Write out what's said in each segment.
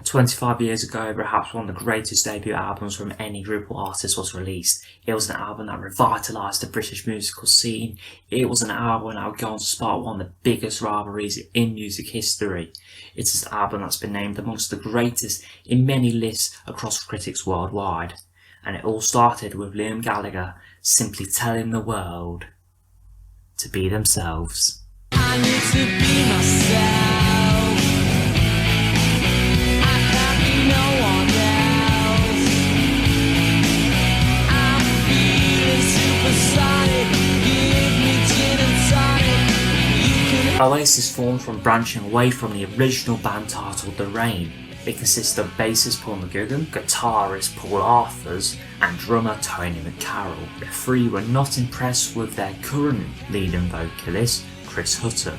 25 years ago, perhaps one of the greatest debut albums from any group or artist was released. It was an album that revitalised the British musical scene. It was an album that would go on to spark one of the biggest rivalries in music history. It's an album that's been named amongst the greatest in many lists across critics worldwide. And it all started with Liam Gallagher simply telling the world to be themselves. I need to be myself. Oasis formed from branching away from the original band titled The Rain. It consists of bassist Paul McGugan, guitarist Paul Arthurs, and drummer Tony McCarroll. The three were not impressed with their current leading vocalist, Chris Hutton,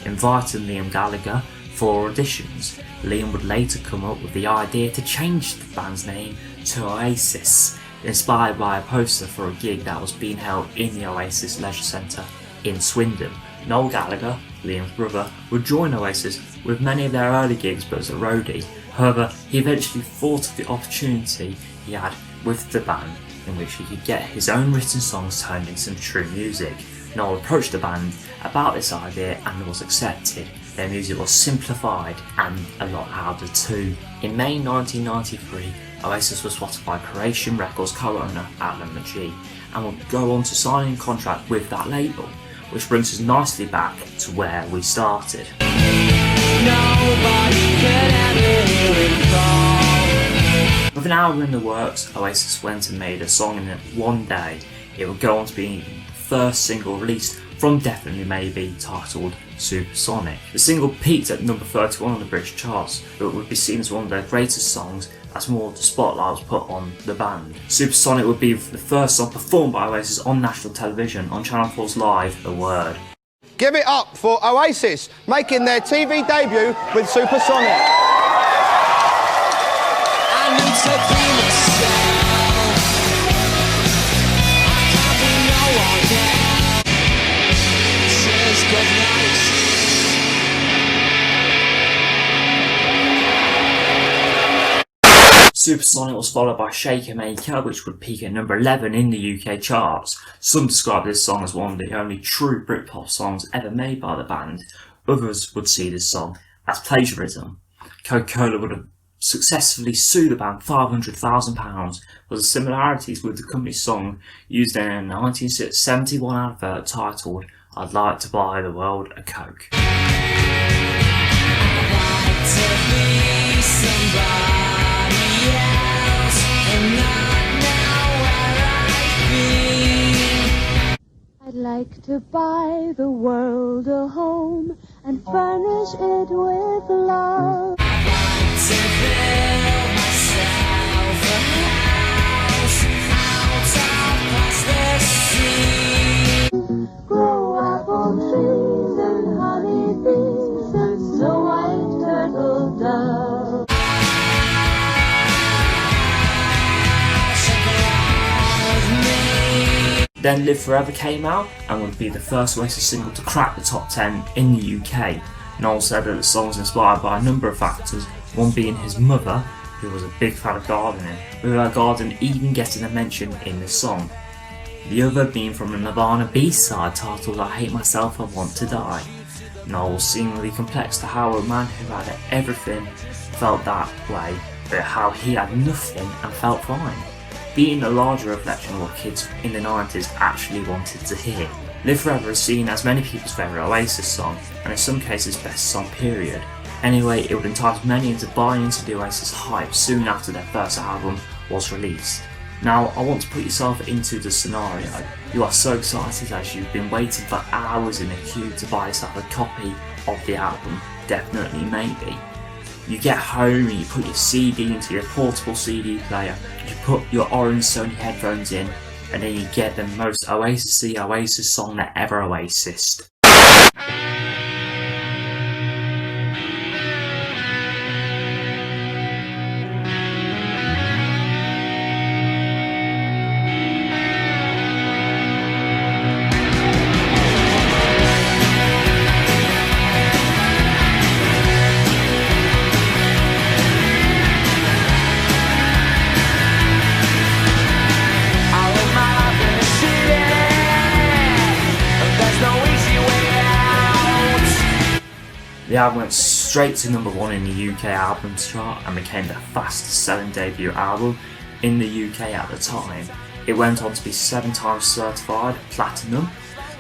inviting Liam Gallagher for auditions. Liam would later come up with the idea to change the band's name to Oasis, inspired by a poster for a gig that was being held in the Oasis Leisure Centre in Swindon. Noel Gallagher, Liam's brother, would join Oasis with many of their early gigs but as a roadie. However, he eventually thought of the opportunity he had with the band in which he could get his own written songs turned into some true music. Noel approached the band about this idea and was accepted. Their music was simplified and a lot louder too. In May 1993, Oasis was spotted by Creation Records co-owner Alan McGee and would go on to sign a contract with that label, which brings us nicely back to where we started. With an album in the works, Oasis went and made a song in it one day. It would go on to be the first single released from Definitely Maybe, titled Supersonic. The single peaked at number 31 on the British charts, but would be seen as one of their greatest songs as more of the spotlight was put on the band. Supersonic would be the first song performed by Oasis on national television on Channel 4's Live The Word. Give it up for Oasis, making their TV debut with Supersonic. I need to be myself. I can't be no one else. Says good night. Supersonic was followed by Shaker Maker, which would peak at number 11 in the UK charts. Some describe this song as one of the only true Britpop songs ever made by the band. Others would see this song as plagiarism. Coca-Cola would have successfully sued the band £500,000 for the similarities with the company's song used in a 1971 advert titled "I'd Like to Buy the World a Coke." I'd like to be somebody. I'd like to buy the world a home and furnish it with love. I'd like to build myself a house out past the sea. Grow apple trees and honeybees and snow white turtle doves. Then Live Forever came out and would be the first Oasis single to crack the top 10 in the UK. Noel said that the song was inspired by a number of factors, one being his mother, who was a big fan of gardening, with her garden even getting a mention in the song. The other being from the Nirvana B-side titled I Hate Myself, I Want to Die. Noel was seemingly complex to how a man who had everything felt that way, but how he had nothing and felt fine, being a larger reflection of what kids in the 90s actually wanted to hear. Live Forever is seen as many people's favourite Oasis song, and in some cases best song period. Anyway, it would entice many into buying into the Oasis hype soon after their first album was released. Now, I want to put yourself into the scenario. You are so excited as you've been waiting for hours in a queue to buy yourself a copy of the album, Definitely Maybe. You get home and you put your CD into your portable CD player, you put your orange Sony headphones in, and then you get the most Oasis-y Oasis song that ever Oasised. The album went straight to #1 in the UK albums chart and became the fastest selling debut album in the UK at the time. It went on to be 7 times certified platinum.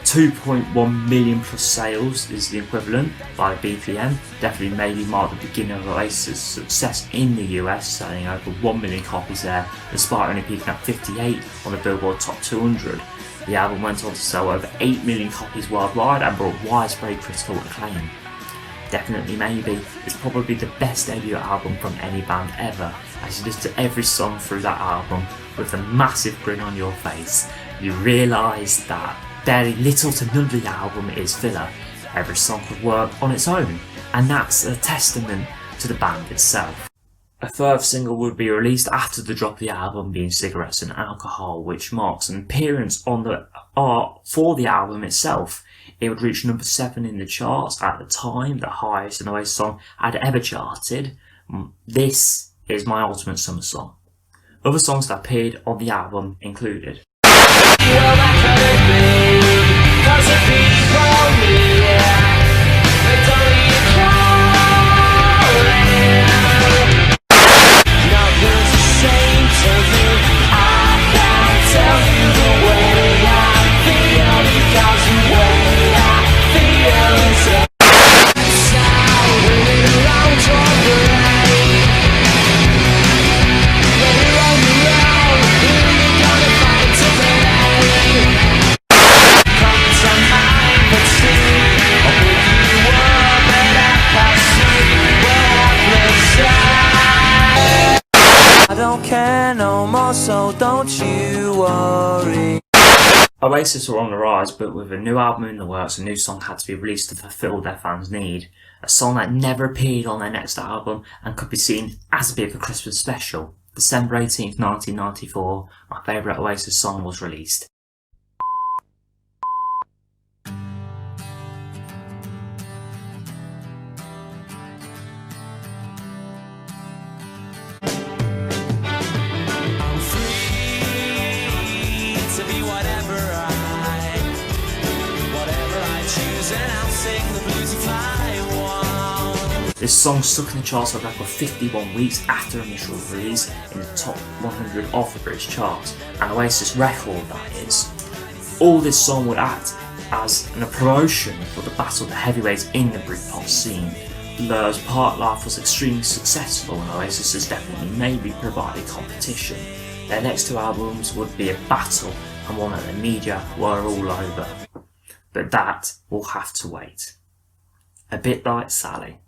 2.1 million plus sales is the equivalent by BPM. Definitely maybe marked the beginning of Oasis' success in the US, selling over 1 million copies there, despite only peaking at 58 on the Billboard Top 200. The album went on to sell over 8 million copies worldwide and brought widespread critical acclaim. Definitely maybe, it's probably the best debut album from any band ever, as you listen to every song through that album with a massive grin on your face. You realise that very little to none of the album is filler. Every song could work on its own, and that's a testament to the band itself. A third single would be released after the drop of the album, being Cigarettes and Alcohol, which marks an appearance on the art for the album itself. It would reach #7 in the charts at the time, the highest an Oasis song had ever charted. This is my ultimate summer song. Other songs that appeared on the album included so don't you worry. Oasis were on the rise, but with a new album in the works, a new song had to be released to fulfill their fans' need. A song that never appeared on their next album and could be seen as a bit of a Christmas special. December 18th, 1994, my favourite Oasis song was released. This song stuck in the charts for a record 51 weeks after initial release in the top 100 of the British charts, an Oasis record that is. All this song would act as a promotion for the battle of the heavyweights in the Britpop scene. Blur's Part Life was extremely successful and Oasis has definitely maybe provided competition. Their next 2 albums would be a battle and one that the media were all over. But that will have to wait. A bit like Sally.